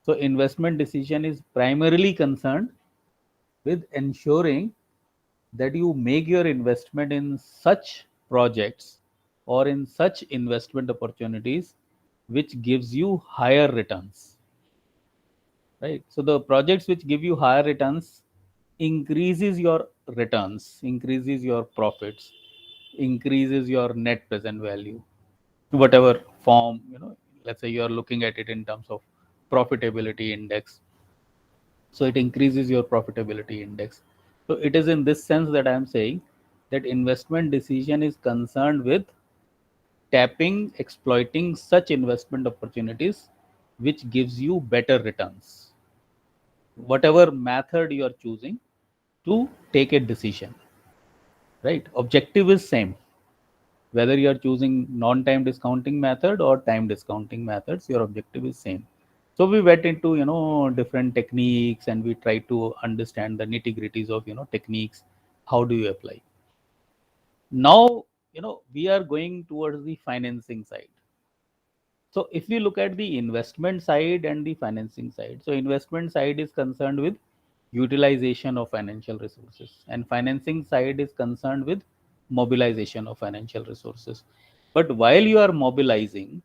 So investment decision is primarily concerned with ensuring that you make your investment in such projects or in such investment opportunities which gives you higher returns, right? So the projects which give you higher returns increases your returns, increases your profits, increases your net present value, whatever form, let's say you are looking at it in terms of profitability index. So it increases your profitability index. So it is in this sense that I am saying that investment decision is concerned with tapping, exploiting such investment opportunities which gives you better returns, whatever method you are choosing to take a decision, right? Objective is same, whether you are choosing non-time discounting method or time discounting methods, your objective is same. So we went into different techniques, and we try to understand the nitty gritties of techniques. How do you apply? Now we are going towards the financing side. So if we look at the investment side and the financing side, so investment side is concerned with utilization of financial resources, and financing side is concerned with mobilization of financial resources. But while you are mobilizing,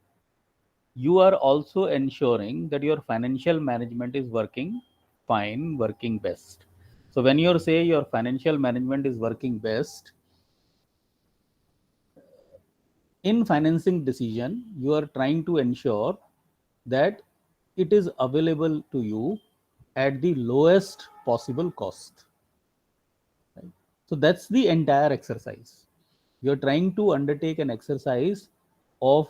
you are also ensuring that your financial management is working fine, working best. So when you say your financial management is working best, in financing decision you are trying to ensure that it is available to you at the lowest possible cost, right? So that's the entire exercise. You're trying to undertake an exercise of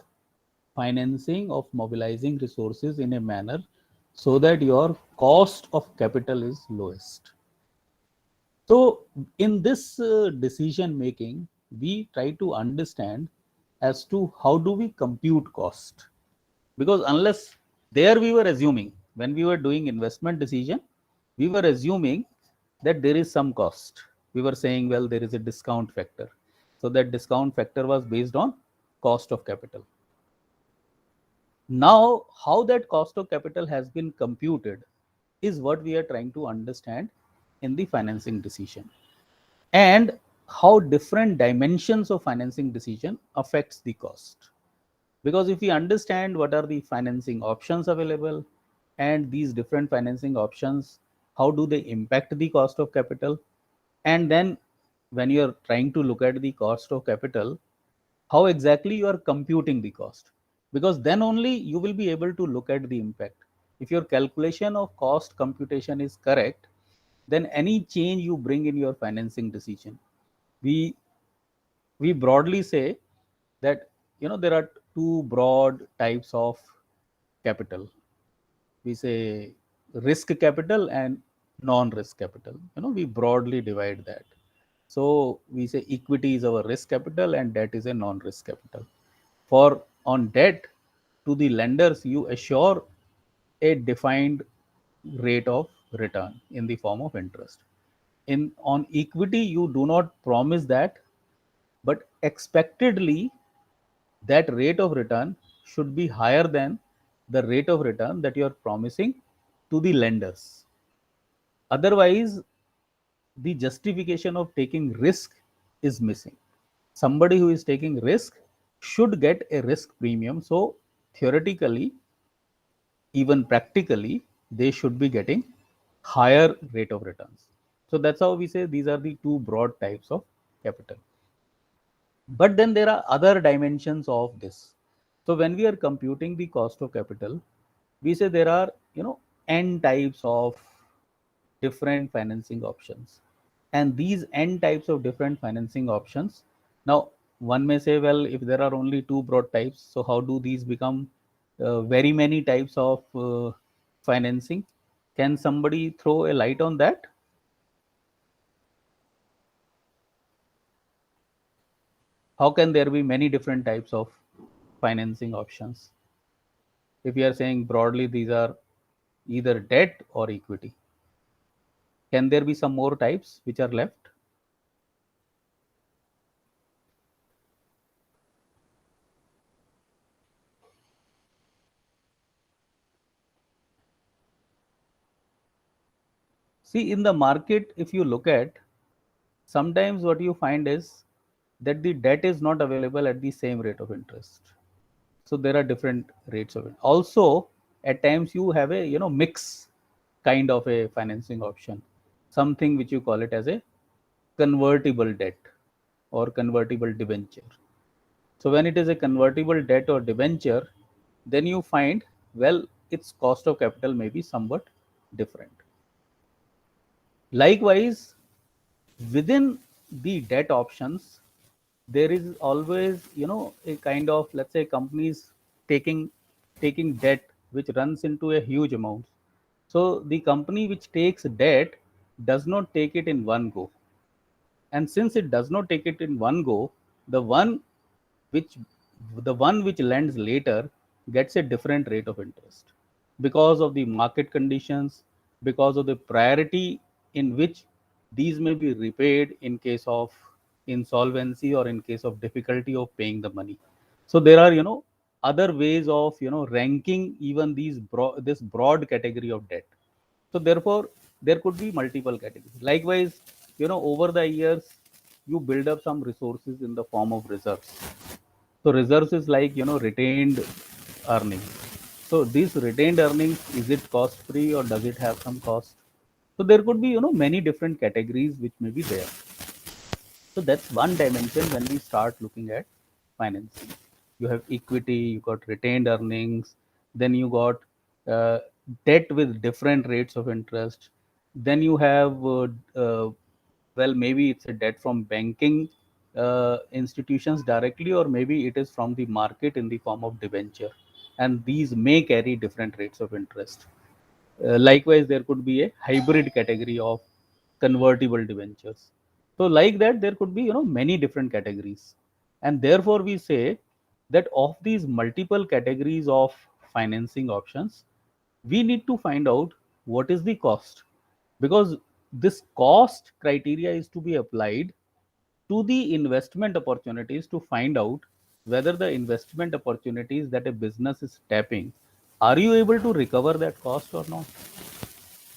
financing, of mobilizing resources in a manner so that your cost of capital is lowest. So, in this decision making, we try to understand as to how do we compute cost. Because unless there we were assuming, when we were doing investment decision, we were assuming that there is some cost. We were saying, well, there is a discount factor. So that discount factor was based on cost of capital. Now, how that cost of capital has been computed is what we are trying to understand in the financing decision, and how different dimensions of financing decision affects the cost. Because if we understand what are the financing options available, and these different financing options, how do they impact the cost of capital, and then when you are trying to look at the cost of capital, how exactly you are computing the cost, because then only you will be able to look at the impact. If your calculation of cost computation is correct, then any change you bring in your financing decision, we we broadly say that there are two broad types of capital. We say risk capital and non risk capital. We broadly divide that. So we say equity is our risk capital and debt is a non risk capital. For on debt, to the lenders you assure a defined rate of return in the form of interest. In on equity you do not promise that, but expectedly that rate of return should be higher than the rate of return that you are promising to the lenders. Otherwise, the justification of taking risk is missing. Somebody who is taking risk should get a risk premium. So, theoretically, even practically, they should be getting higher rate of returns. So, that's how we say these are the two broad types of capital. But then there are other dimensions of this. So when we are computing the cost of capital, we say there are n types of different financing options, and these n types of different financing options. Now one may say, well, if there are only two broad types, so how do these become very many types of financing? Can somebody throw a light on that? How can there be many different types of financing options if we are saying broadly these are either debt or equity? Can there be some more types which are left? See, in the market, if you look at, sometimes what you find is that the debt is not available at the same rate of interest. So there are different rates of it. Also, at times you have a mix kind of a financing option, something which you call it as a convertible debt or convertible debenture. So when it is a convertible debt or debenture, then you find, well, its cost of capital may be somewhat different. Likewise, within the debt options, there is always a kind of, let's say, companies taking debt which runs into a huge amount. So the company which takes debt does not take it in one go, and since it does not take it in one go, the one which lends later gets a different rate of interest because of the market conditions, because of the priority in which these may be repaid in case of insolvency or in case of difficulty of paying the money. So there are other ways of ranking even this broad category of debt. So therefore, there could be multiple categories. Likewise, over the years, you build up some resources in the form of reserves. So reserves is like retained earnings. So these retained earnings, is it cost free or does it have some cost? So there could be many different categories which may be there. So that's one dimension when we start looking at financing. You have equity, you got retained earnings, then you got uh, debt with different rates of interest. Then you have, well, maybe it's a debt from banking institutions directly, or maybe it is from the market in the form of debenture. And these may carry different rates of interest. Likewise, there could be a hybrid category of convertible debentures. So, like that, there could be many different categories, and therefore we say that of these multiple categories of financing options, we need to find out what is the cost, because this cost criteria is to be applied to the investment opportunities to find out whether the investment opportunities that a business is tapping, are you able to recover that cost or not?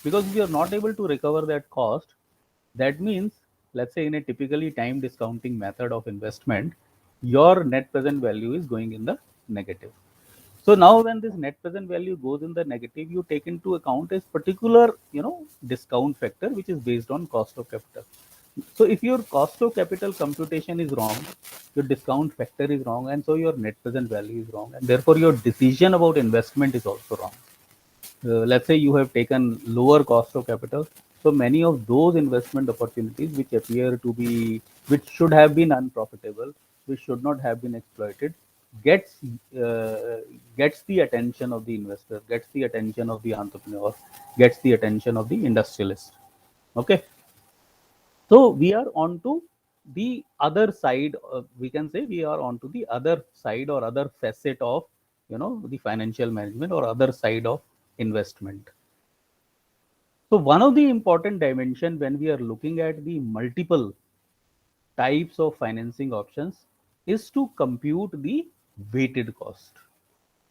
Because if you are not able to recover that cost, that means, let's say, in a typically time discounting method of investment, your net present value is going in the negative. So now when this net present value goes in the negative, you take into account a particular discount factor which is based on cost of capital. So if your cost of capital computation is wrong, your discount factor is wrong, and so your net present value is wrong, and therefore your decision about investment is also wrong. Let's say you have taken lower cost of capital, so many of those investment opportunities which appear to be, which should have been unprofitable, which should not have been exploited, gets uh, gets the attention of the investor, gets the attention of the entrepreneur, gets the attention of the industrialist. Okay, so we are on to the other side. We can say we are on to the other side or other facet of the financial management or other side of investment. So one of the important dimension when we are looking at the multiple types of financing options is to compute the weighted cost.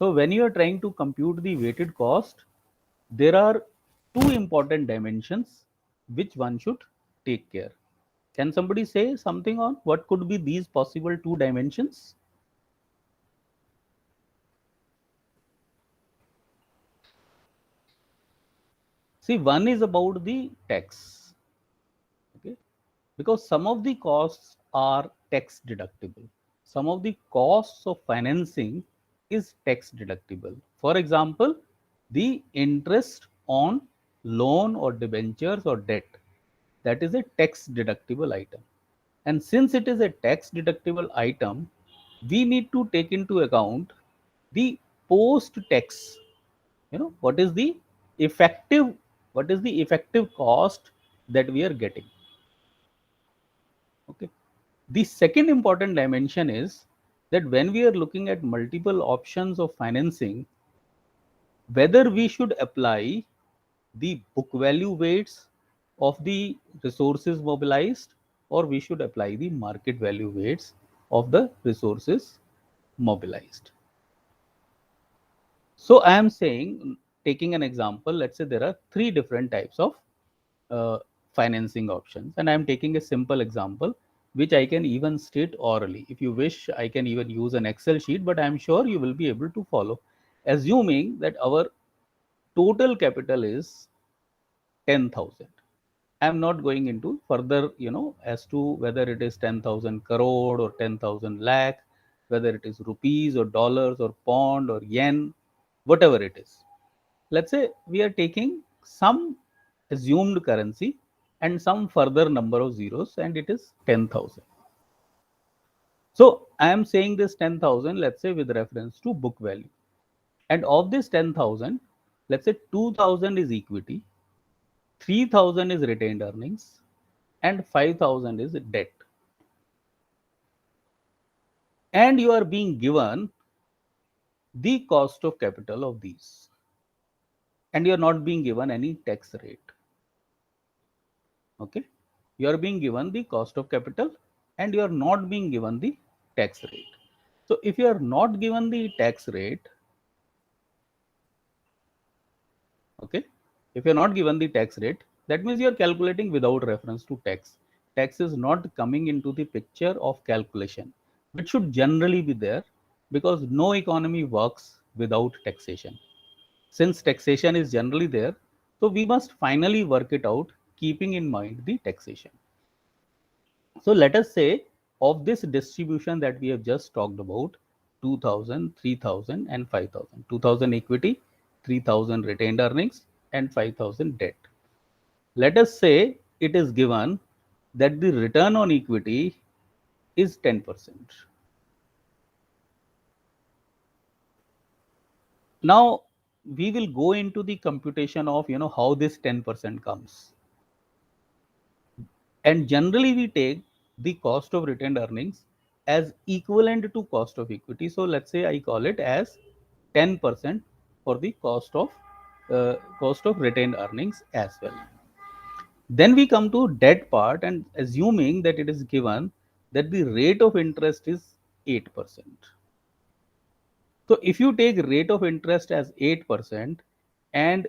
So when you are trying to compute the weighted cost, there are two important dimensions which one should take care. Can somebody say something on what could be these possible two dimensions? See, one is about the tax. Okay, because some of the costs are tax deductible. Some of the costs of financing is tax deductible. For example, the interest on loan or debentures or debt, that is a tax deductible item. And since it is a tax deductible item, we need to take into account the post tax. What is the effective, cost that we are getting. Okay, the second important dimension is that when we are looking at multiple options of financing, whether we should apply the book value weights of the resources mobilized, or we should apply the market value weights of the resources mobilized. So I am saying, taking an example, let's say there are three different types of uh, financing options. And I'm taking a simple example, which I can even state orally. If you wish, I can even use an Excel sheet, but I'm sure you will be able to follow. Assuming that our total capital is 10,000. I'm not going into further, as to whether it is 10,000 crore or 10,000 lakh, whether it is rupees or dollars or pound or yen, whatever it is. Let's say we are taking some assumed currency and some further number of zeros, and it is 10,000. So I am saying this 10,000, let's say, with reference to book value. And of this 10,000, let's say 2,000 is equity, 3,000 is retained earnings, and 5,000 is debt. And you are being given the cost of capital of these, and you are not being given any tax rate. Okay, you are being given the cost of capital and you are not being given the tax rate. So if you are not given the tax rate, okay, if you are not given the tax rate, that means you are calculating without reference to tax. Tax is not coming into the picture of calculation, which should generally be there, because no economy works without taxation. Since taxation is generally there, so we must finally work it out keeping in mind the taxation. So let us say of this distribution that we have just talked about, 2,000, 3,000 and 5,000. 2,000 equity, 3,000 retained earnings and 5,000 debt. Let us say it is given that the return on equity is 10%. Now we will go into the computation of how this 10% comes. And generally we take the cost of retained earnings as equivalent to cost of equity. So let's say I call it as 10% for the cost of retained earnings as well. Then we come to debt part, and assuming that it is given that the rate of interest is 8%. So if you take rate of interest as 8% and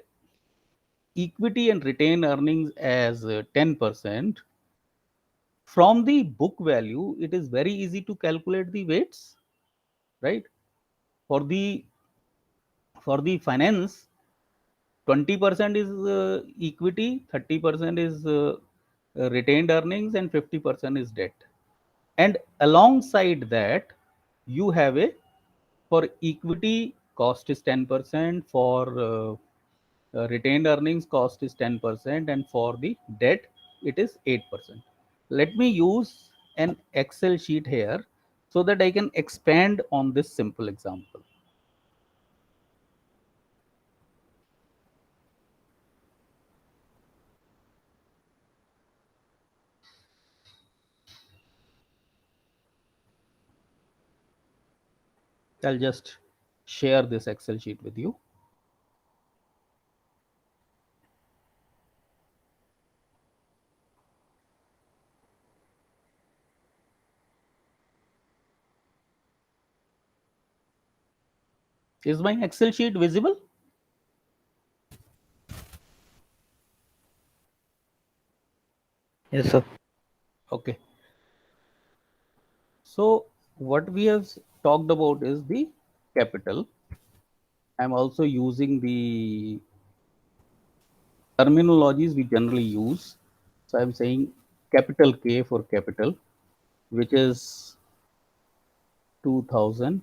equity and retained earnings as 10%, from the book value, it is very easy to calculate the weights, right? For the finance, 20% is equity, 30% is retained earnings, and 50% is debt. And alongside that, you have a, for equity cost is 10%, for retained earnings cost is 10%, and for the debt it is 8%. Let me use an Excel sheet here so that I can expand on this simple example. I'll just share this Excel sheet with you. Is my Excel sheet visible? Yes, sir. Okay. So what we have talked about is the capital. I'm also using the terminologies we generally use. So I'm saying capital K for capital, which is 2,000.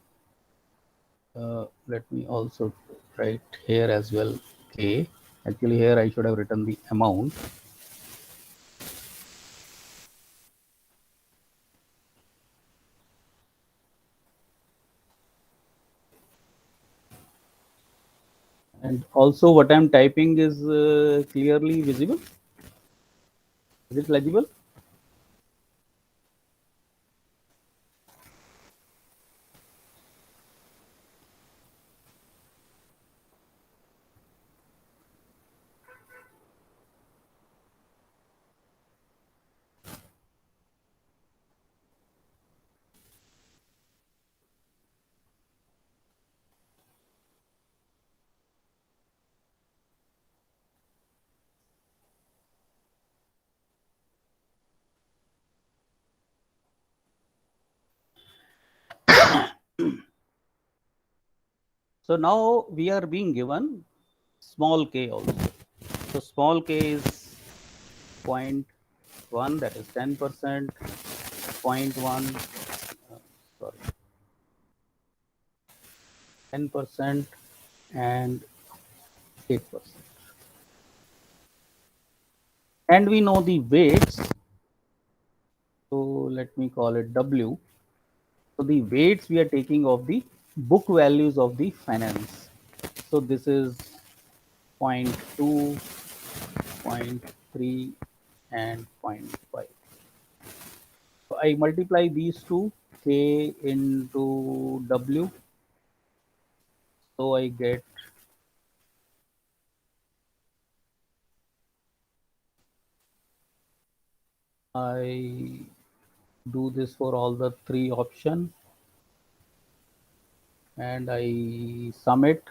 Let me also write here as well K. Actually, here I should have written the amount. And also what I'm typing is clearly visible. Is it legible? So now we are being given small k also. So small k is 0.1, that is 10%, 0.1, sorry, 10% and 8%. And we know the weights. So let me call it W. So the weights we are taking of the book values of the finance. So this is 0.2, 0.3 and 0.5. So I multiply these two, K into W. So I get I do this for all the three options and I sum it.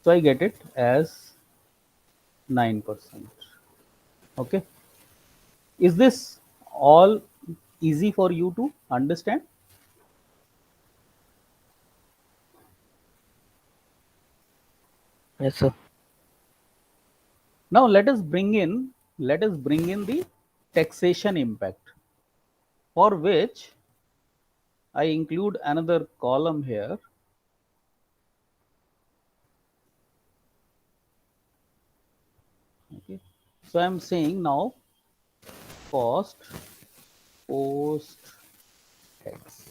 So I get it as 9%. Okay. Is this all easy for you to understand? Yes, sir. Now let us bring in the taxation impact, for which I include another column here. Okay. So I am saying now cost post tax.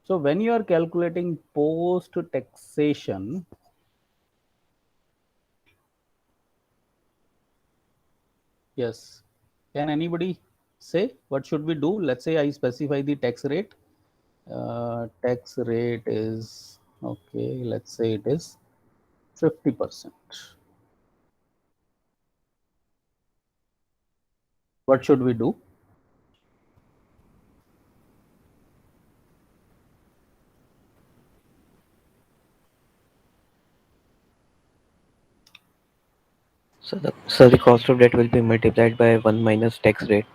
So when you are calculating post taxation, yes, can anybody say what should we do? Let's say I specify the tax rate. Tax rate is okay. Let's say it is 50%. What should we do? So the cost of debt will be multiplied by 1 minus tax rate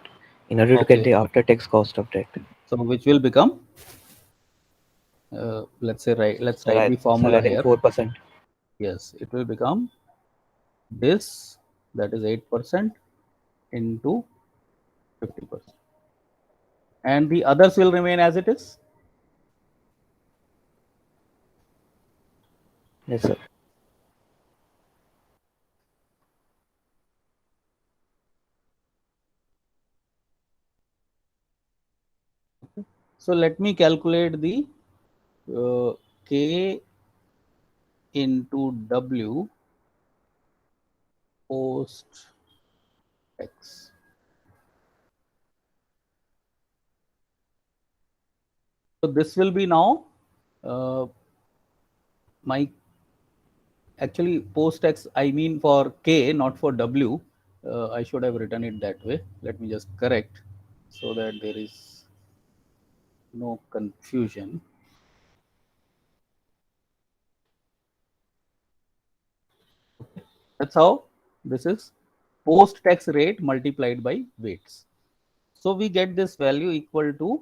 in order to get Okay. the after tax cost of debt. So which will become, let's say, right, let's write the So formula writing here. 4%. Yes, it will become this, that is 8% into 50%. And the others will remain as it is. Yes, sir. So let me calculate the K into W post X. So this will be now uh, my, actually post X, I mean for K, not for W. I should have written it that way. Let me just correct so that there is no confusion. That's how this is post tax rate multiplied by weights. So we get this value equal to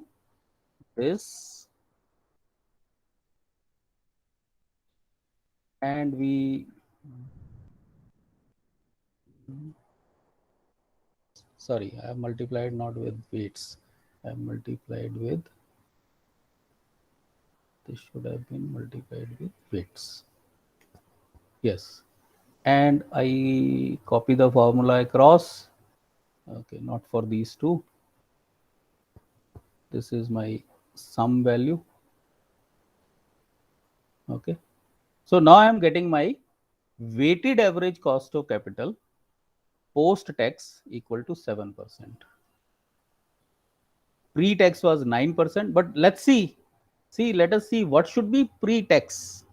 this, and we, sorry, I have multiplied not with weights, I have multiplied with, this should have been multiplied with weights. Yes, and I copy the formula across. Okay, not for these two. This is my sum value. Okay, so now I am getting my weighted average cost of capital post tax equal to 7%. Pre tax was 9%, but let's see, let us see what should be pre tax.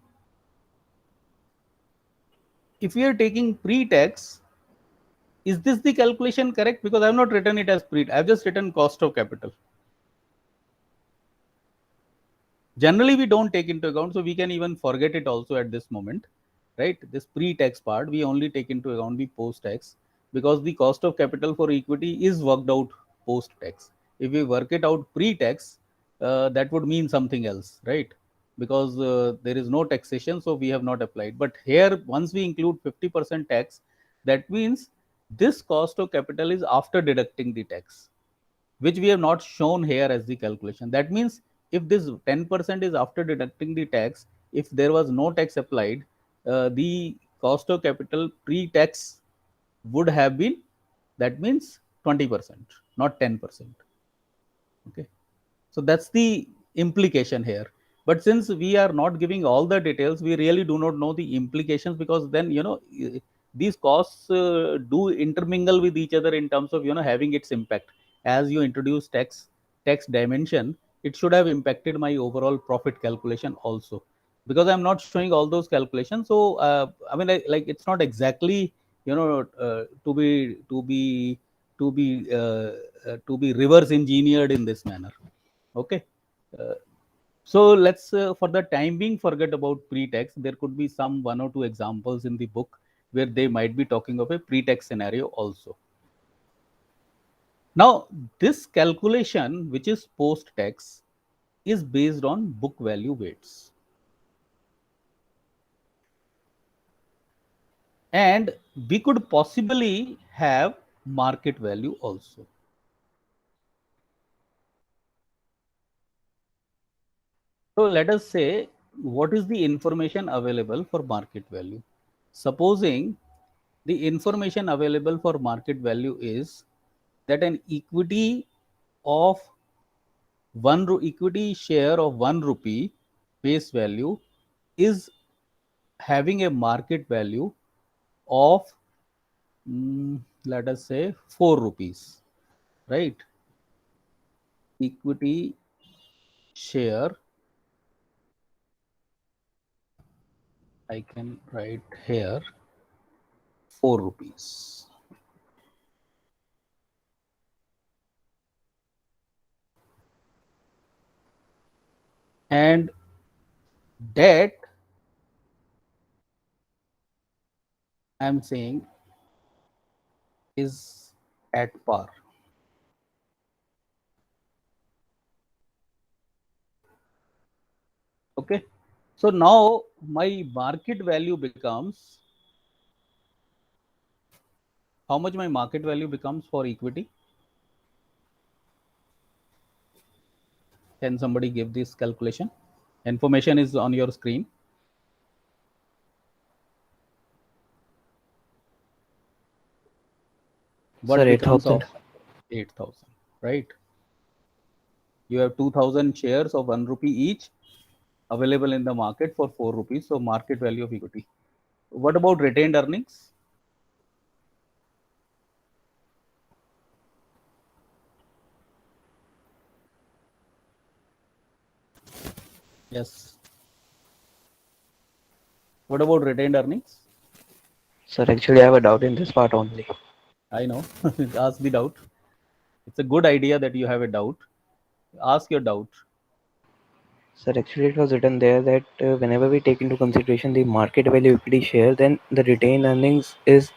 If we are taking pre tax, is this the calculation correct? Because I have not written it as pre, I have just written cost of capital. Generally we don't take into account, so we can even forget it also at this moment, right? This pre-tax part we only take into account the post-tax, because the cost of capital for equity is worked out post-tax. if we work it out pre-tax, that would mean something else, right? Because there is no taxation, so we have not applied. But here, once we include 50% tax, that means this cost of capital is after deducting the tax, which we have not shown here as the calculation. That means if this 10% is after deducting the tax, if there was no tax applied, the cost of capital pre-tax would have been, that means 20%, not 10%. Okay. So that's the implication here. But since we are not giving all the details, we really do not know the implications, because then, these costs do intermingle with each other in terms of, having its impact. As you introduce tax dimension, it should have impacted my overall profit calculation also, because I'm not showing all those calculations. So I mean, like it's not exactly, to be reverse engineered in this manner. Okay. uh, so let's for the time being forget about pre-tax. There could be some one or two examples in the book where they might be talking of a pre-tax scenario also. Now this calculation, which is post-tax, is based on book value weights, and we could possibly have market value also. So let us say, what is the information available for market value? Supposing the information available for market value is that an equity of equity share of 1 rupee face value is having a market value of, let us say, 4 rupees, right? Equity share, I can write here 4 rupees. And debt, I'm saying, is at par. Okay. So now my market value becomes, how much my market value becomes for equity? Can somebody give this calculation? Information is on your screen. What Sir, becomes 8,000. of 8,000, right? You have 2,000 shares of 1 rupee each available in the market for 4 rupees. So market value of equity. What about retained earnings? Yes. What about retained earnings? Sir, actually, I have a doubt in this part only. I know. Ask the doubt. It's a good idea that you have a doubt. Ask your doubt. Sir, actually, it was written there that whenever we take into consideration the market value equity share, then the retained earnings is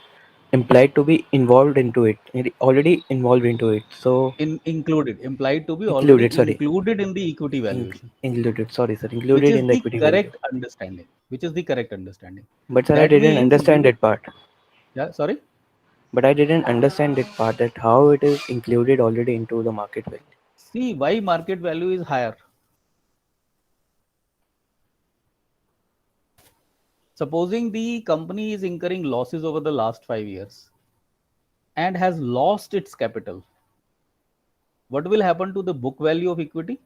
implied to be involved into it, already involved into it. So Included, implied to be included, already sorry, included in the equity valuation, included. Sorry, sir, which included is in the the equity value. correct understanding. Which is the correct understanding. But sir, I That didn't means understand you, that part. yeah, sorry. But I didn't understand that part, that how it is included already into the market value. See why market value is higher. Supposing the company is incurring losses over the last 5 years and has lost its capital, what will happen to the book value of equity?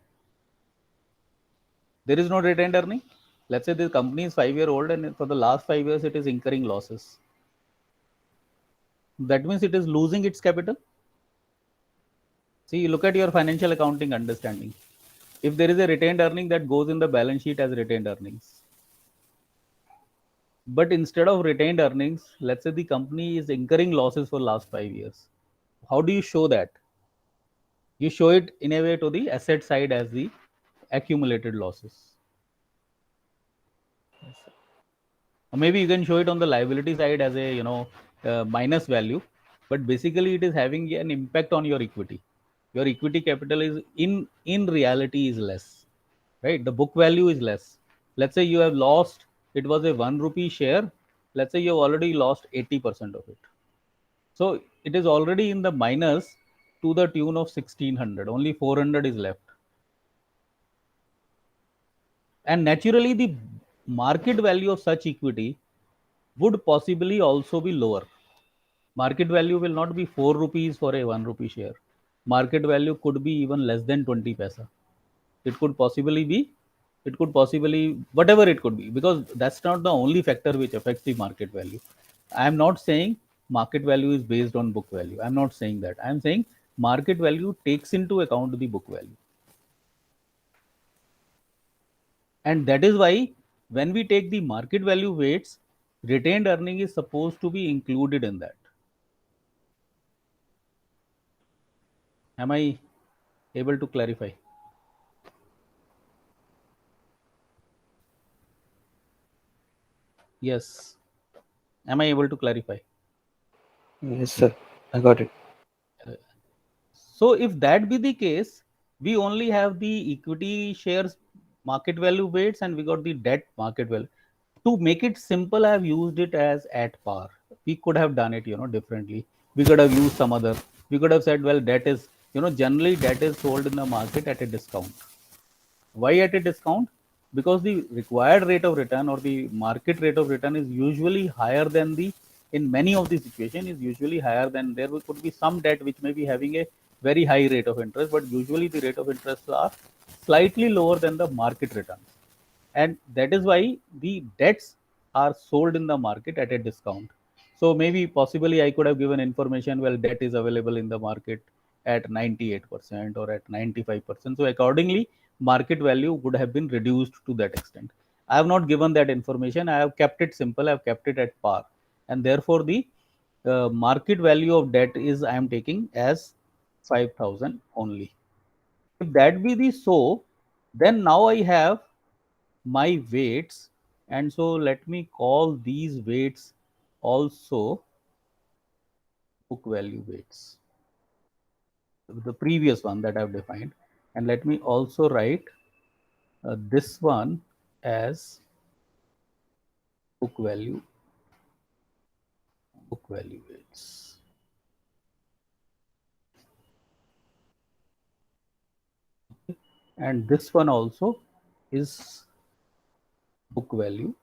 There is no retained earning. Let's say the company is 5 year old and for the last 5 years it is incurring losses. That means it is losing its capital. See, look at your financial accounting understanding. If there is a retained earning, that goes in the balance sheet as retained earnings. But instead of retained earnings, let's say the company is incurring losses for last 5 years. How do you show that? You show it in a way to the asset side as the accumulated losses. Or maybe you can show it on the liability side as a minus value, but basically it is having an impact on your equity. Your equity capital is in reality is less, right? The book value is less. Let's say you have lost, it was a 1 rupee share. Let's say you have already lost 80% of it. So it is already in the minus to the tune of 1600. Only 400 is left. And naturally, the market value of such equity would possibly also be lower. Market value will not be 4 rupees for a 1 rupee share. Market value could be even less than 20 paisa. It could possibly be, it could possibly, whatever it could be, because that's not the only factor which affects the market value. I am not saying market value is based on book value. I'm not saying that. I'm saying market value takes into account the book value. And that is why when we take the market value weights, retained earning is supposed to be included in that. Am I able to clarify? Yes. Am I able to clarify? Yes, sir. I got it. So if that be the case, we only have the equity shares market value weights and we got the debt market value. To make it simple, I have used it as at par. We could have done it, differently. We could have used some other. We could have said, well, debt is, generally debt is sold in the market at a discount. Why at a discount? Because the required rate of return or the market rate of return is usually higher than the, in many of the situations, is usually higher than, there could be some debt which may be having a very high rate of interest, but usually the rate of interest are slightly lower than the market returns. And that is why the debts are sold in the market at a discount. So maybe possibly I could have given information, well, debt is available in the market at 98% or at 95%. So accordingly, market value would have been reduced to that extent. I have not given that information. I have kept it simple. I have kept it at par. And therefore, the market value of debt is I am taking as 5,000 only. If that be the so, then now I have my weights, and so let me call these weights also book value weights, the previous one that I've defined. And let me also write this one as book value weights. And this one also is book value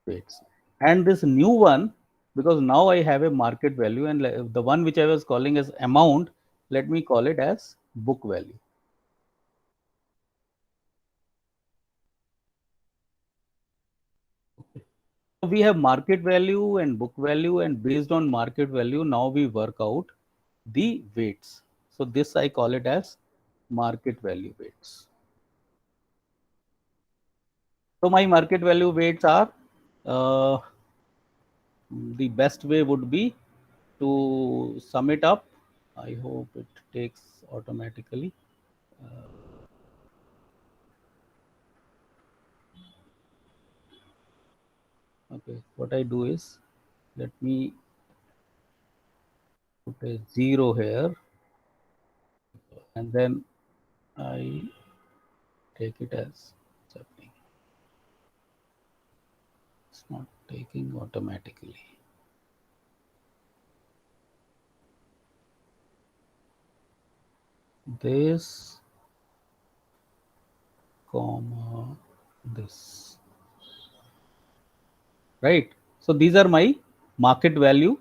weights. And this new one, because now I have a market value, and the one which I was calling as amount, let me call it as book value. We have market value and book value, and based on market value, now we work out the weights. So this I call it as market value weights. So my market value weights are, the best way would be to sum it up. I hope it takes automatically. Okay, what I do is, let me put a 0 here, and then I take it as what's happening. It's not taking automatically. This, comma, this, right? So these are my market value,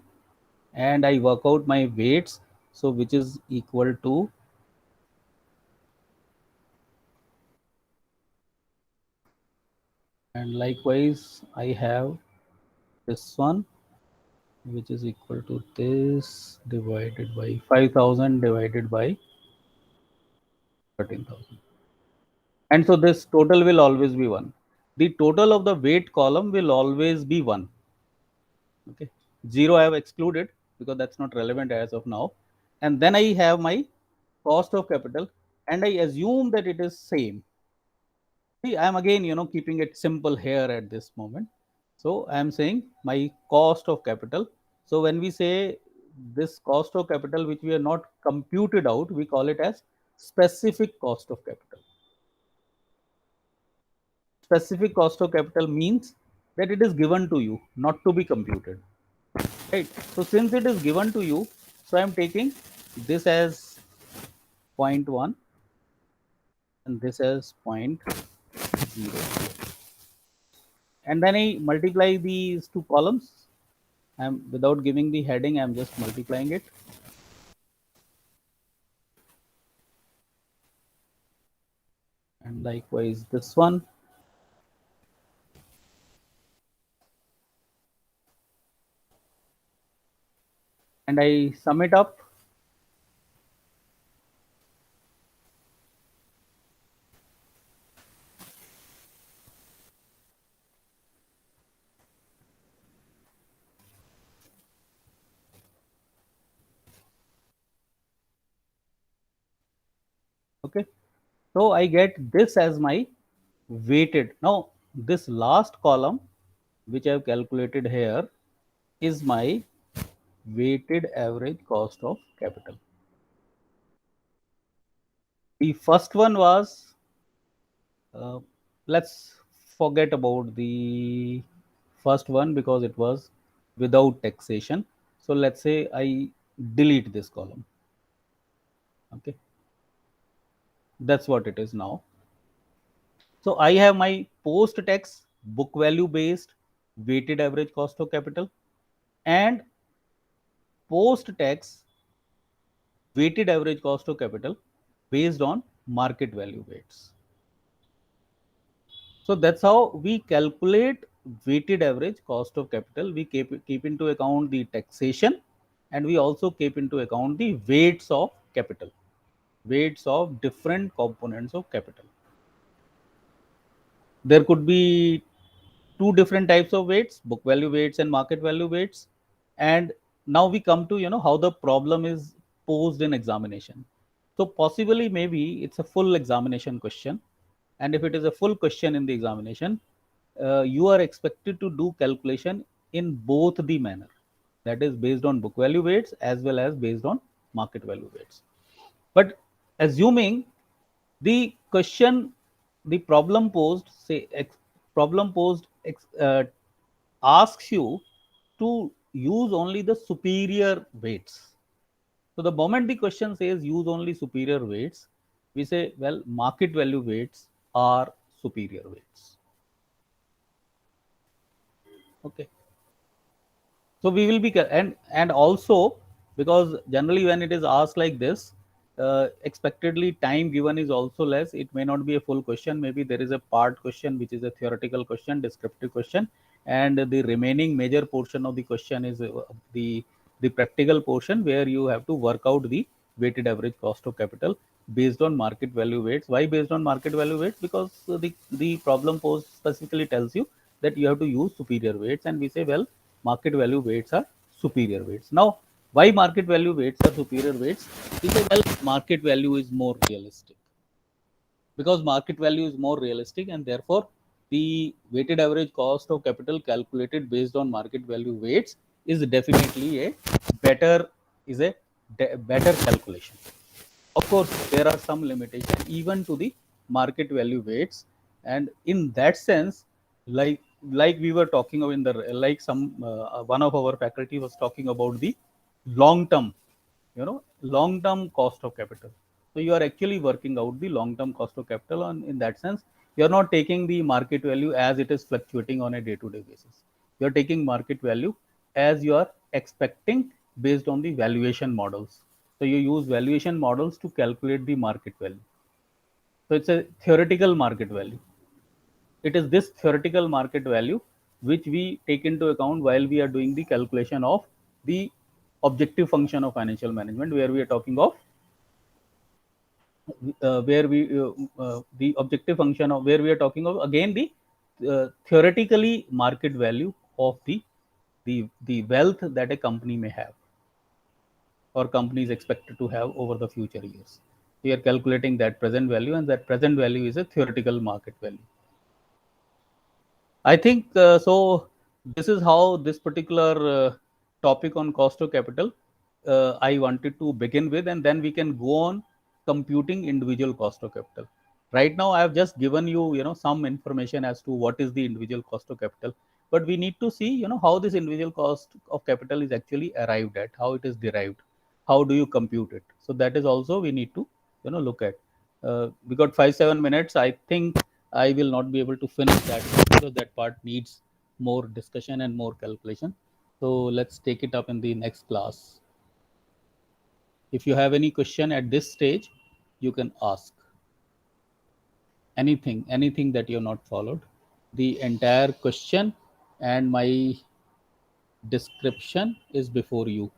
and I work out my weights, so which is equal to, and likewise I have this one, which is equal to this divided by 5,000 divided by 13,000. And so this total will always be 1. The total of the weight column will always be 1. Okay, 0 I have excluded because that's not relevant as of now. And then I have my cost of capital, and I assume that it is same. See, I am again, keeping it simple here at this moment. So I am saying my cost of capital. So when we say this cost of capital which we are not computed out, we call it as specific cost of capital. Specific cost of capital means that it is given to you, not to be computed, right? So since it is given to you, so I am taking this as 0.1 and this as 0.0, and then I multiply these two columns. I'm without giving the heading, I'm just multiplying it. And likewise this one. And I sum it up. Okay, so I get this as my weighted. Now this last column which I have calculated here is my weighted average cost of capital. The first one was, let's forget about the first one because it was without taxation. So let's say I delete this column. Okay, that's what it is now. So I have my post tax book value based weighted average cost of capital and post tax weighted average cost of capital based on market value weights. So that's how we calculate weighted average cost of capital. We keep into account the taxation and we also keep into account the weights of capital, weights of different components of capital. There could be two different types of weights, book value weights and market value weights. And now we come to how the problem is posed in examination. So possibly maybe it's a full examination question, and if it is a full question in the examination, you are expected to do calculation in both the manner, that is based on book value weights as well as based on market value weights. But assuming the question, the problem posed, say problem posed asks you to use only the superior weights. So the moment the question says use only superior weights, we say, well, market value weights are superior weights. Okay. So we will be, and also because generally when it is asked like this, expectedly time given is also less. It may not be a full question. Maybe there is a part question which is a theoretical question, descriptive question, and the remaining major portion of the question is the practical portion where you have to work out the weighted average cost of capital based on market value weights. Why based on market value weights? Because the problem posed specifically tells you that you have to use superior weights, and we say, well, market value weights are superior weights. Now, why market value weights are superior weights? We say, well, market value is more realistic. Because market value is more realistic, and therefore the weighted average cost of capital calculated based on market value weights is definitely a better is a better calculation. Of course, there are some limitations even to the market value weights, and in that sense, like we were talking of in the like some one of our faculty was talking about the long term, long term cost of capital. So you are actually working out the long term cost of capital, and in that sense, you are not taking the market value as it is fluctuating on a day to day basis. You are taking market value as you are expecting based on the valuation models. So you use valuation models to calculate the market value. So it's a theoretical market value. It is this theoretical market value which we take into account while we are doing the calculation of the objective function of financial management, where we are talking of where we the objective function of where we are talking of again the theoretically market value of the wealth that a company may have or company is expected to have over the future years. We are calculating that present value, and that present value is a theoretical market value. I think so. This is how this particular topic on cost of capital I wanted to begin with, and then we can go on computing individual cost of capital. Right now, I have just given you, some information as to what is the individual cost of capital, but we need to see, how this individual cost of capital is actually arrived at, how it is derived, how do you compute it. So that is also we need to, look at. We got 5-7 minutes. I think I will not be able to finish that because that part needs more discussion and more calculation. So let's take it up in the next class. If you have any question at this stage, you can ask anything that you have not followed. The entire question and my description is before you.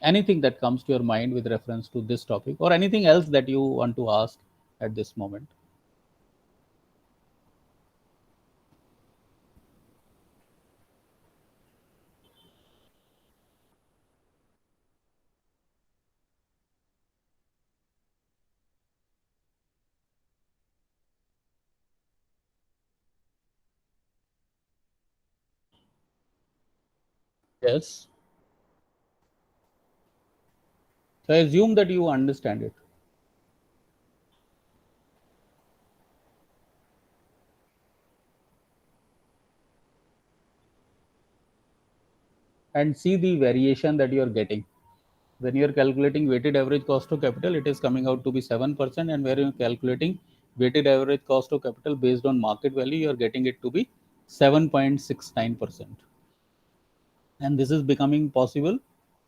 Anything that comes to your mind with reference to this topic or anything else that you want to ask at this moment. Yes. So I assume that you understand it. And see the variation that you are getting. When you are calculating weighted average cost of capital, it is coming out to be 7%, and where you are calculating weighted average cost of capital based on market value, you are getting it to be 7.69%. And this is becoming possible.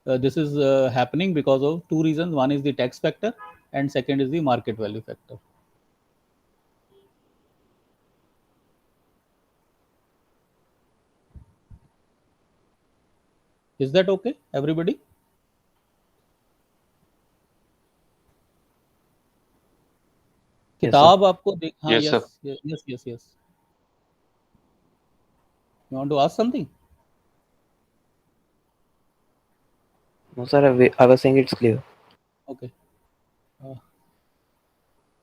This is happening because of two reasons. One is the tax factor, and second is the market value factor. Is that okay, everybody? Yes, sir. किताब आपको देख हाँ Yes, yes sir. Yes yes yes you want to ask something No, sir. I was saying it's clear. Okay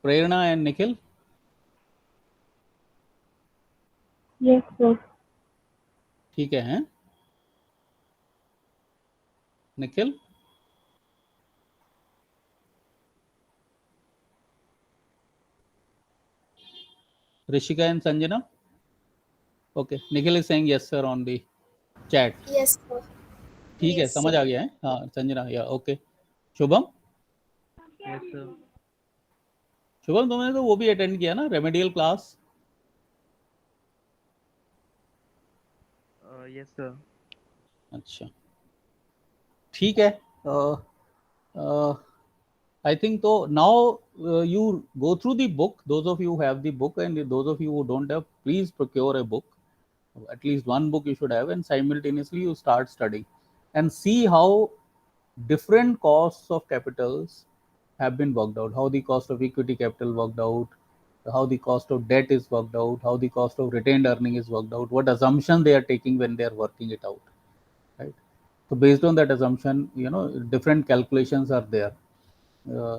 Prerna and Nikhil Yes, sir. ठीक है हैं Nikhil Rishika and Sanjana? Okay. Nikhil is saying yes, sir, on the chat. Yes, sir. ठीक है Yes, समझ sir. आ गया है हाँ संजना या okay Shubham Yes, sir. Shubham तुमने तो वो भी अटेंड किया ना रेमेडियल क्लास Yes, sir. अच्छा ठीक है I think so now you go through the book. Those of you who have the book and those of you who don't have, please procure a book. At least one book you should have, and simultaneously you start studying and see how different costs of capitals have been worked out. How the cost of equity capital worked out, how the cost of debt is worked out, how the cost of retained earning is worked out, what assumption they are taking when they are working it out, right? So based on that assumption, different calculations are there. uh,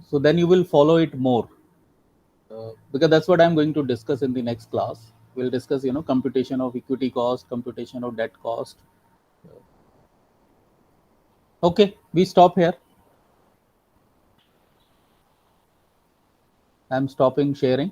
so then you will follow it more because that's what I'm going to discuss in the next class. We'll discuss computation of equity cost, computation of debt cost. Okay, we stop here. I'm stopping sharing.